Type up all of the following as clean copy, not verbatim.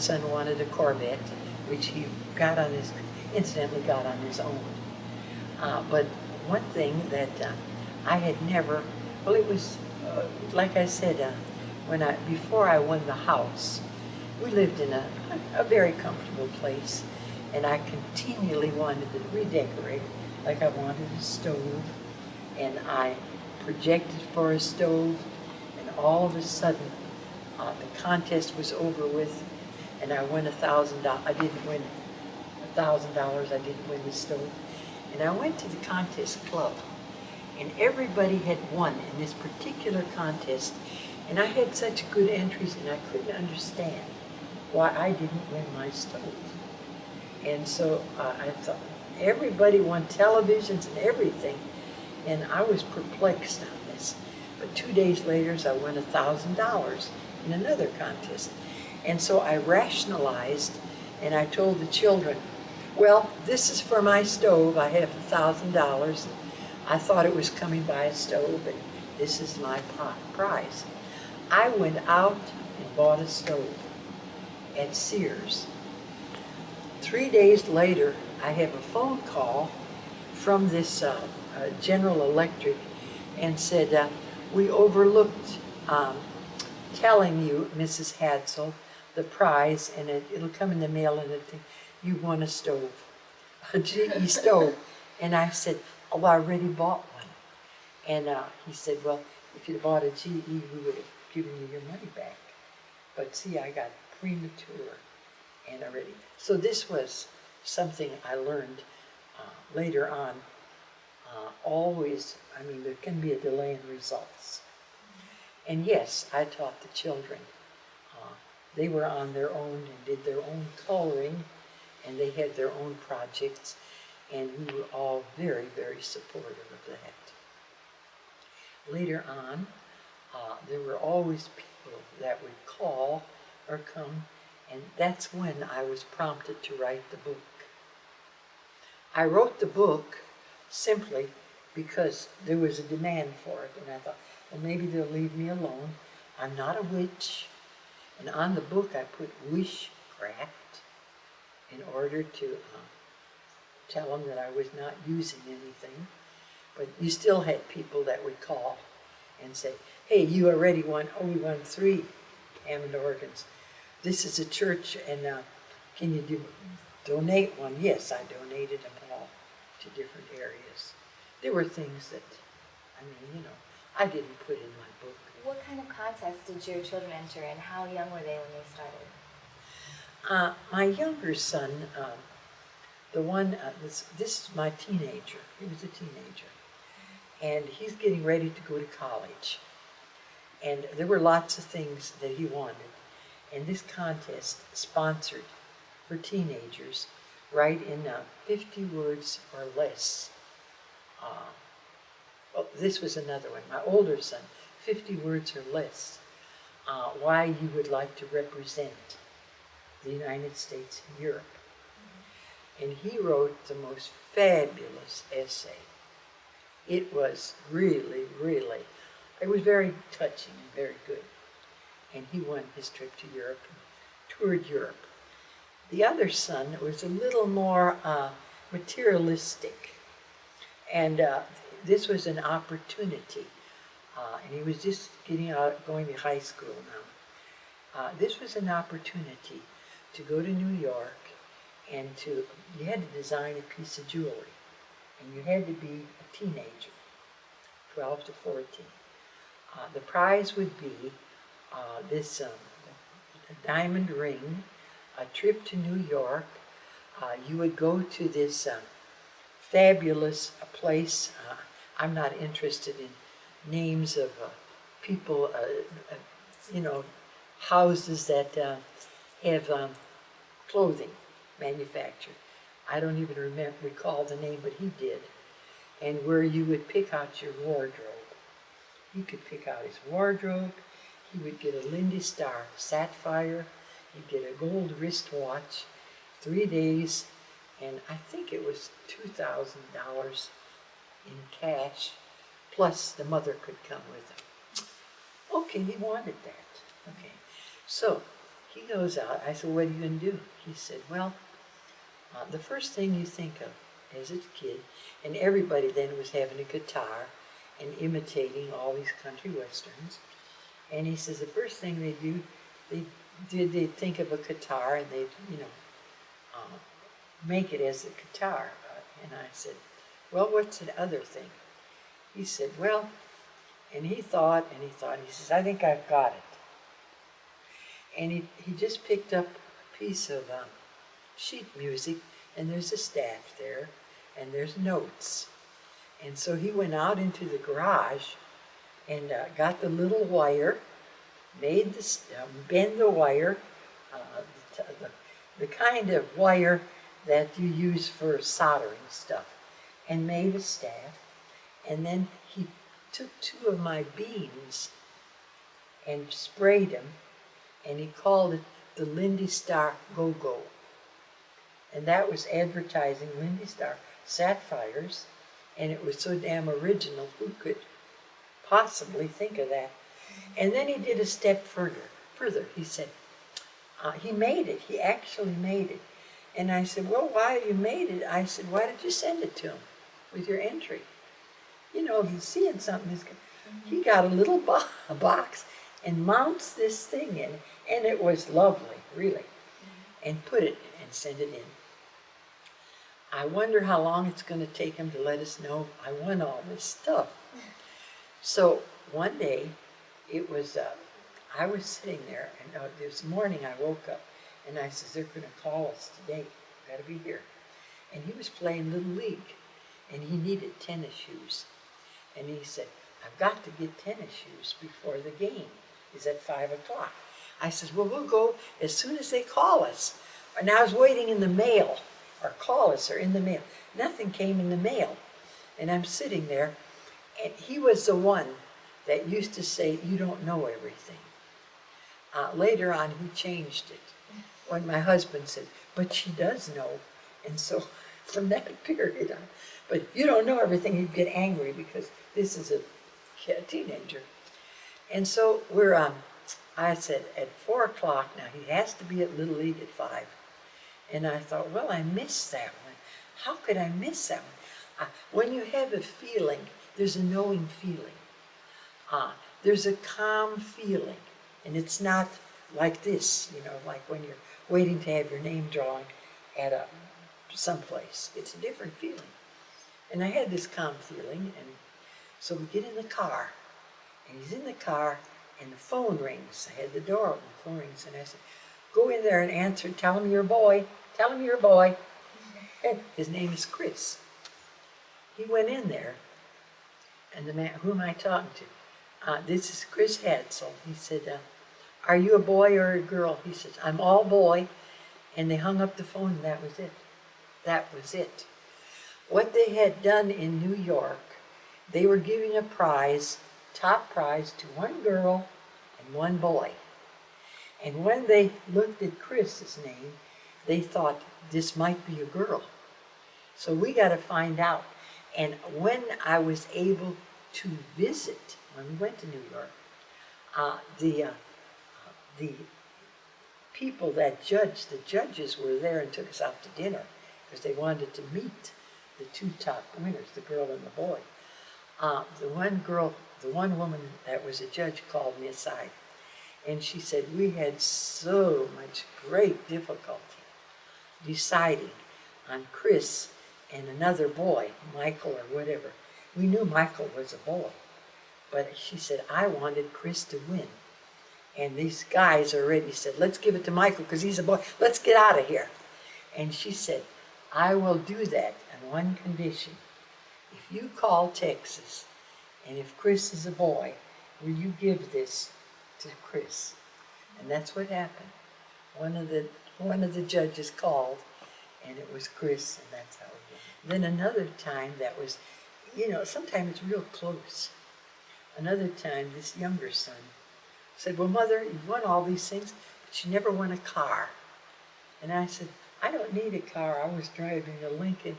son wanted a Corvette, which he got on his, incidentally got on his own. But one thing that I had never, well, it was, like I said, before I won the house, we lived in a very comfortable place, and I continually wanted to redecorate. Like I wanted a stove, and I projected for a stove, and all of a sudden, the contest was over with, and I won $1,000. I didn't win $1,000. I didn't win the stove. And I went to the contest club, and everybody had won in this particular contest, and I had such good entries, and I couldn't understand why I didn't win my stove. And so I thought, everybody won televisions and everything, and I was perplexed on this. But 2 days later, I won $1,000 in another contest. And so I rationalized, and I told the children, well, this is for my stove. I have $1,000. I thought it was coming by a stove, and this is my prize. I went out and bought a stove at Sears. 3 days later, I have a phone call from this General Electric, and said, we overlooked telling you, Mrs. Hadsell, the prize, and it'll come in the mail, and you won a stove, a GE stove. And I said, oh, I already bought one. And he said, well, if you'd bought a GE, we would have given you your money back. But see, I got premature and already. So this was something I learned later on. Always, I mean, there can be a delay in results. And yes, I taught the children. They were on their own and did their own coloring, and they had their own projects, and we were all very, very supportive of that. Later on, there were always people that would call or come, and that's when I was prompted to write the book. I wrote the book simply because there was a demand for it, and I thought, well, maybe they'll leave me alone. I'm not a witch. And on the book, I put wishcraft in order to tell them that I was not using anything. But you still had people that would call and say, hey, you already won, oh, we won 3 Hammond organs. This is a church, and can you donate one? Yes, I donated them all to different areas. There were things that, I mean, you know, I didn't put in my book. What kind of contests did your children enter, and how young were they when they started? My younger son, the one, this is my teenager. He was a teenager. And he's getting ready to go to college. And there were lots of things that he wanted. And this contest sponsored for teenagers, write in 50 words or less. Well, this was another one. My older son, 50 words or less, why you would like to represent the United States in Europe. And he wrote the most fabulous essay. It was really, really, it was very touching and very good. And he won his trip to Europe and toured Europe. The other son was a little more materialistic. And this was an opportunity. And he was just getting out, going to high school now. This was an opportunity to go to New York and you had to design a piece of jewelry. And you had to be a teenager, 12 to 14. The prize would be this a diamond ring, a trip to New York. You would go to this fabulous place. I'm not interested in names of people, you know, houses that have clothing manufactured. I don't even recall the name, but he did. And where you would pick out your wardrobe. He could pick out his wardrobe. He would get a Lindy Star sapphire. You'd get a gold wristwatch, 3 days, and I think it was $2,000 in cash, plus the mother could come with him. Okay, he wanted that. Okay, so he goes out. I said, what are you going to do? He said, well, the first thing you think of as a kid, and everybody then was having a guitar and imitating all these country westerns. And he says the first thing they do, they'd think of a guitar and they'd, make it as a guitar. And I said, well, what's the other thing? He said, well, and he thought, he says, I think I've got it. And he just picked up a piece of sheet music, and there's a staff there, and there's notes. And so he went out into the garage and got the little wire, made the bend the wire, the kind of wire that you use for soldering stuff, and made a staff. And then he took 2 of my beans and sprayed them, and he called it the Lindy Star Go-Go. And that was advertising Lindy Star sapphires, and it was so damn original, who could possibly think of that? And then he did a step further. He said, he made it, he actually made it. And I said, well, why you made it? I said, why did you send it to him with your entry? You know, he's seeing something. He got a little box and mounts this thing in, and it was lovely, really, and put it and send it in. I wonder how long it's going to take him to let us know I won all this stuff. So one day, it was, I was sitting there, and this morning I woke up, and I said, they're going to call us today. Got to be here. And he was playing Little League, and he needed tennis shoes. And he said, I've got to get tennis shoes before the game is at 5 o'clock. I said, well, we'll go as soon as they call us. And I was waiting in the mail, or call us, or in the mail. Nothing came in the mail. And I'm sitting there, and he was the one that used to say, you don't know everything. Later on, he changed it. When my husband said, but she does know. And so from that period on, but you don't know everything, he'd get angry because this is a teenager. And so I said, at 4 o'clock now, he has to be at Little League at 5. And I thought, well, I missed that one. How could I miss that one? When you have a feeling, there's a knowing feeling. There's a calm feeling. And it's not like this, like when you're waiting to have your name drawn at someplace. It's a different feeling. And I had this calm feeling, and so we get in the car, and he's in the car, and the phone rings. I had the door open, the phone rings, and I said, go in there and answer, tell him you're a boy, tell him you're a boy. And his name is Chris. He went in there, and the man, who am I talking to? This is Chris Hadsell. He said, are you a boy or a girl? He says, I'm all boy. And they hung up the phone, and that was it. That was it. What they had done in New York, they were giving a prize, top prize, to 1 girl and 1 boy. And when they looked at Chris's name, they thought this might be a girl. So we got to find out. And when I was able to visit, when we went to New York, the people that judged, the judges were there and took us out to dinner because they wanted to meet the 2 top winners, the girl and the boy. The one woman that was a judge called me aside, and she said, we had so much great difficulty deciding on Chris and another boy, Michael or whatever. We knew Michael was a boy, but she said, I wanted Chris to win. And these guys already said, let's give it to Michael because he's a boy. Let's get out of here. And she said, I will do that on one condition. If you call Texas, and if Chris is a boy, will you give this to Chris? And that's what happened. One of the judges called, and it was Chris, and that's how it went. Then another time that was, sometimes it's real close. Another time, this younger son said, well, Mother, you've won all these things, but you never won a car. And I said, I don't need a car. I was driving a Lincoln.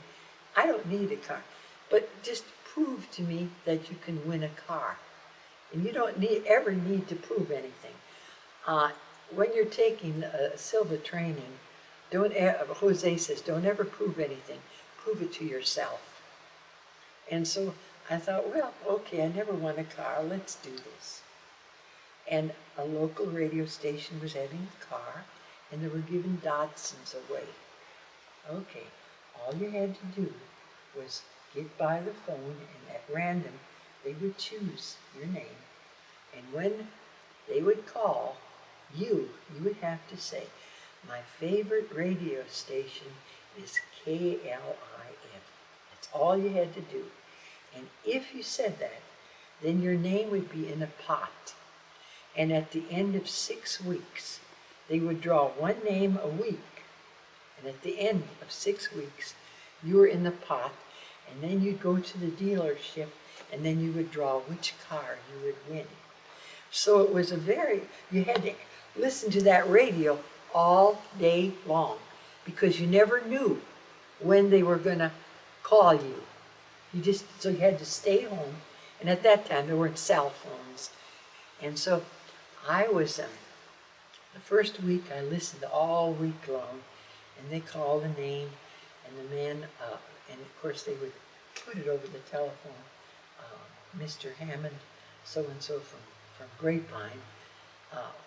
I don't need a car. But just prove to me that you can win a car. And you don't ever need to prove anything. when you're taking Silva training, Jose says, don't ever prove anything. Prove it to yourself. And so I thought, well, okay, I never won a car. Let's do this. And a local radio station was having a car, and they were giving Datsuns away. Okay, all you had to do was get by the phone, and at random, they would choose your name. And when they would call, you would have to say, my favorite radio station is KLIF. That's all you had to do. And if you said that, then your name would be in a pot. And at the end of 6 weeks, they would draw one name a week. And at the end of 6 weeks, you were in the pot, and then you'd go to the dealership, and then you would draw which car you would win. So it was you had to listen to that radio all day long, because you never knew when they were going to call you. So you had to stay home, and at that time there weren't cell phones. And so I was, the first week I listened all week long, and they called a name, and the man, and of course they would put it over the telephone, Mr. Hammond, so-and-so from Grapevine,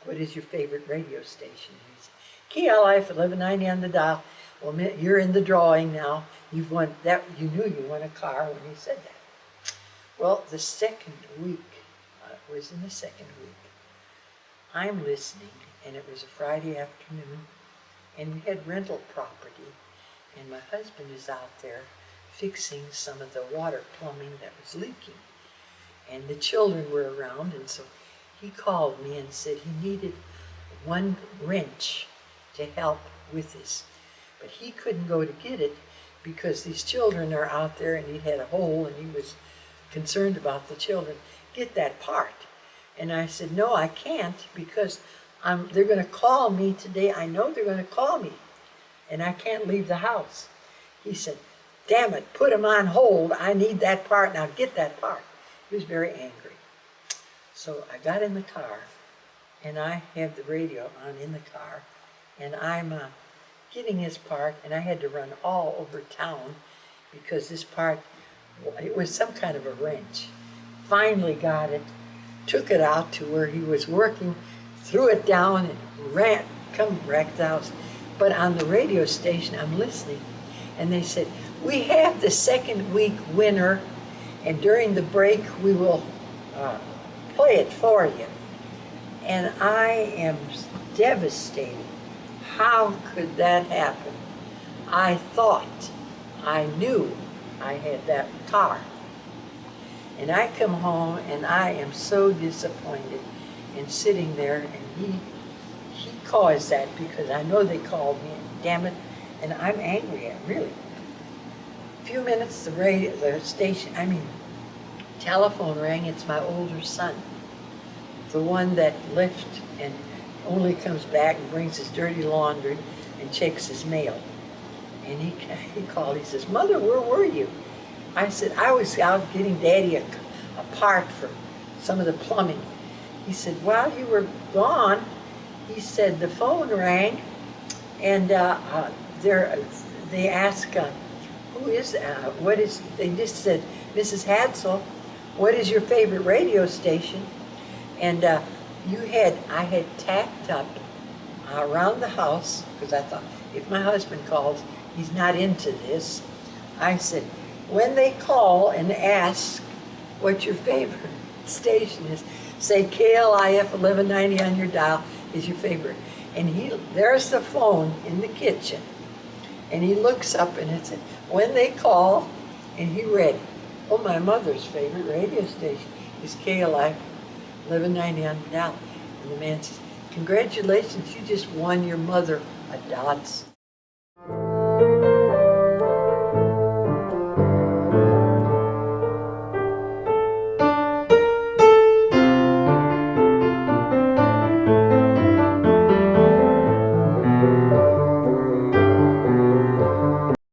what is your favorite radio station? He said, KLIF 1190 on the dial. Well, you're in the drawing now. You've won that. You knew you won a car when he said that. Well, the second week, was in the second week, I'm listening, and it was a Friday afternoon, and we had rental property, and my husband is out there fixing some of the water plumbing that was leaking. And the children were around, and so he called me and said he needed one wrench to help with this. But he couldn't go to get it because these children are out there, and he'd had a hole, and he was concerned about the children. Get that part. And I said, no, I can't, because they're going to call me today. I know they're going to call me, and I can't leave the house. He said, damn it, put him on hold. I need that part. Now get that part. He was very angry. So I got in the car, and I have the radio on in the car, and I'm getting his part, and I had to run all over town because this part, it was some kind of a wrench. Finally got it, took it out to where he was working, threw it down, and come back to the house. But on the radio station, I'm listening, and they said, we have the second week winner, and during the break, we will play it for you. And I am devastated. How could that happen? I thought, I knew I had that car. And I come home, and I am so disappointed, and sitting there, and he caused that because I know they called me, and damn it, and I'm angry at him, really. A few minutes, the telephone rang. It's my older son, the one that left and only comes back and brings his dirty laundry and checks his mail. And he called, he says, Mother, where were you? I said, I was out getting Daddy a part for some of the plumbing. He said, while you were gone, he said, the phone rang, and they asked, who is, they just said, Mrs. Hadsell, what is your favorite radio station? And I had tacked up around the house, because I thought, if my husband calls, he's not into this. I said, when they call and ask what your favorite station is, say KLIF 1190 on your dial is your favorite. And there's the phone in the kitchen. And he looks up, and it said, when they call, and he read, oh, my mother's favorite radio station is KLIF 1190 on the dial. And the man says, congratulations, you just won your mother a Datsun.